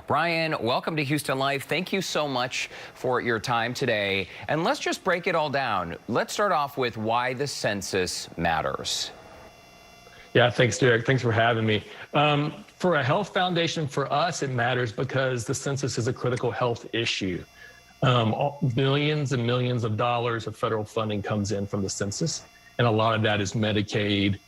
Brian, welcome to Houston Life. Thank you so much for your time today. And let's just break it all down. Let's start off with why the census matters. Yeah, thanks, Derek. Thanks for having me. For a health foundation, for us, it matters because the census is a critical health issue. Millions and millions of dollars of federal funding comes in from the census, and a lot of that is Medicaid,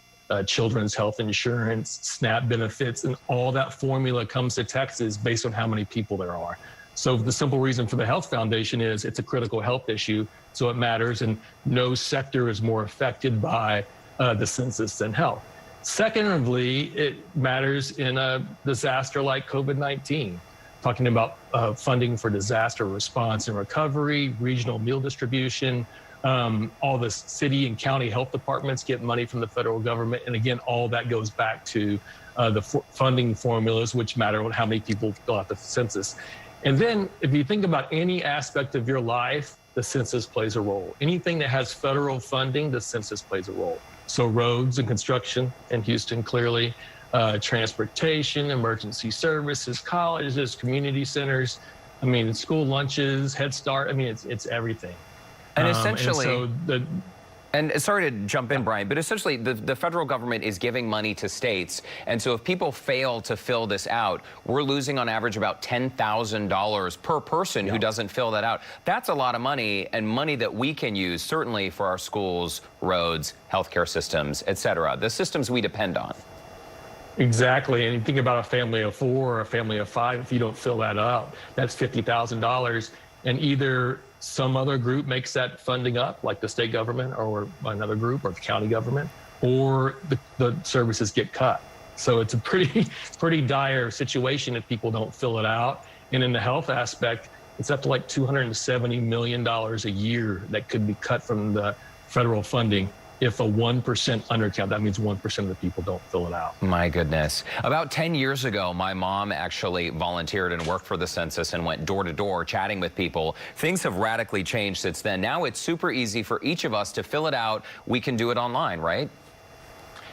children's health insurance, SNAP benefits, and all that formula comes to Texas based on how many people there are. So the simple reason for the Health Foundation is it's a critical health issue, so it matters, and no sector is more affected by the census than health. Secondly, it matters in a disaster like COVID-19, talking about funding for disaster response and recovery, regional meal distribution. All the city and county health departments get money from the federal government. And again, all that goes back to the funding formulas, which matter on how many people fill out the census. And then if you think about any aspect of your life, the census plays a role. Anything that has federal funding, the census plays a role. So roads and construction in Houston, clearly, transportation, emergency services, colleges, community centers, I mean, school lunches, Head Start, I mean, it's everything. And essentially, and sorry to jump in, Brian, but essentially the federal government is giving money to states. And so if people fail to fill this out, we're losing on average about $10,000 per person who doesn't fill that out. That's a lot of money, and money that we can use certainly for our schools, roads, healthcare systems, et cetera, the systems we depend on. Exactly. And you think about a family of 4 or a family of 5, if you don't fill that out, that's $50,000. And either some other group makes that funding up, like the state government or another group or the county government, or the services get cut. So it's a pretty dire situation if people don't fill it out. And in the health aspect, it's up to like $270 million a year that could be cut from the federal funding. If a 1% undercount, that means 1% of the people don't fill it out. My goodness. About 10 years ago, my mom actually volunteered and worked for the census and went door to door chatting with people. Things have radically changed since then. Now it's super easy for each of us to fill it out. We can do it online, right?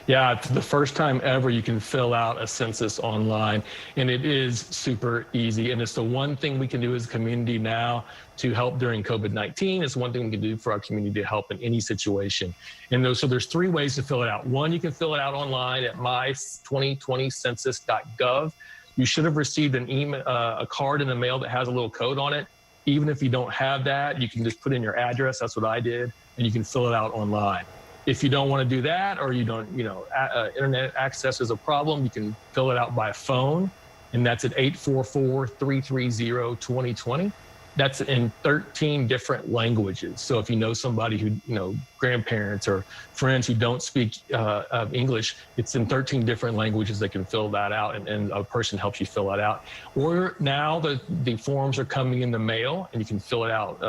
Yeah, it's the first time ever you can fill out a census online, and it is super easy. And it's the one thing we can do as a community now to help during COVID-19. It's one thing we can do for our community to help in any situation. And so there's 3 ways to fill it out. One, you can fill it out online at my2020census.gov. You should have received an email, a card in the mail that has a little code on it. Even if you don't have that, you can just put in your address. That's what I did, and you can fill it out online. If you don't want to do that, or you don't, internet access is a problem, you can fill it out by phone, and that's at 844-330-2020. That's in 13 different languages. So if you know somebody who, grandparents or friends who don't speak English, it's in 13 different languages that can fill that out, and a person helps you fill that out. Or now the forms are coming in the mail, and you can fill it out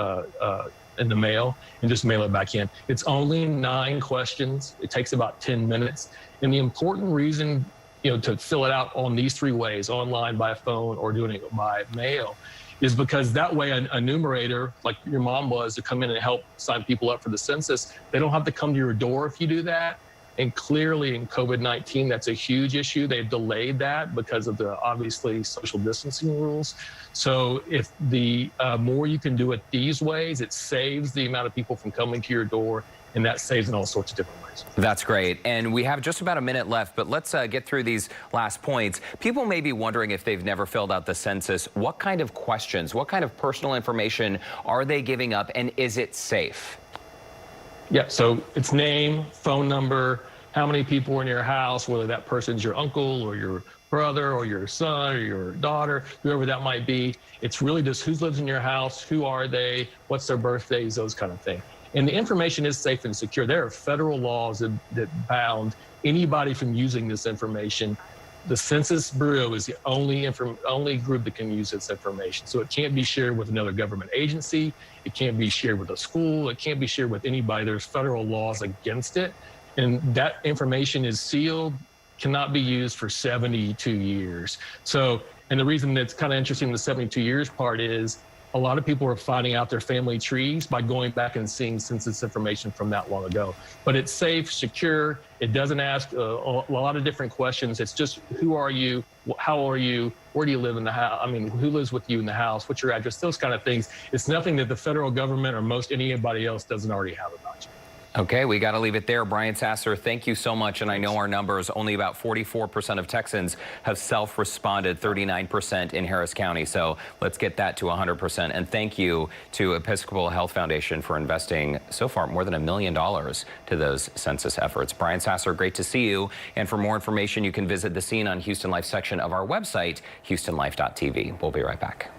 in the mail and just mail it back in. It's only 9 questions. It takes about 10 minutes. And the important reason, to fill it out on these 3 ways, online, by phone, or doing it by mail, is because that way a numerator, like your mom was, to come in and help sign people up for the census, they don't have to come to your door if you do that. And clearly in COVID-19, that's a huge issue. They've delayed that because of the obviously social distancing rules. So if the more you can do it these ways, it saves the amount of people from coming to your door, and that saves in all sorts of different ways. That's great. And we have just about a minute left, but let's get through these last points. People may be wondering, if they've never filled out the census, what kind of questions, what kind of personal information are they giving up, and is it safe? Yeah, so it's name, phone number, how many people are in your house, whether that person's your uncle or your brother or your son or your daughter, whoever that might be. It's really just who lives in your house, who are they, what's their birthdays, those kind of things. And the information is safe and secure. There are federal laws that bound anybody from using this information. The Census Bureau is the only group that can use this information. So it can't be shared with another government agency. It can't be shared with a school. It can't be shared with anybody. There's federal laws against it. And that information is sealed, cannot be used for 72 years. So, and the reason that's kind of interesting, the 72 years part is, a lot of people are finding out their family trees by going back and seeing census information from that long ago. But it's safe, secure. It doesn't ask a lot of different questions. It's just, who are you? How are you? Where do you live in the house? I mean, who lives with you in the house? What's your address? Those kind of things. It's nothing that the federal government or anybody else doesn't already have about you. Okay, we got to leave it there. Brian Sassier, thank you so much. And I know our numbers, only about 44% of Texans have self-responded, 39% in Harris County. So let's get that to 100%. And thank you to Episcopal Health Foundation for investing so far more than $1 million to those census efforts. Brian Sassier, great to see you. And for more information, you can visit the Scene on Houston Life section of our website, houstonlife.tv. We'll be right back.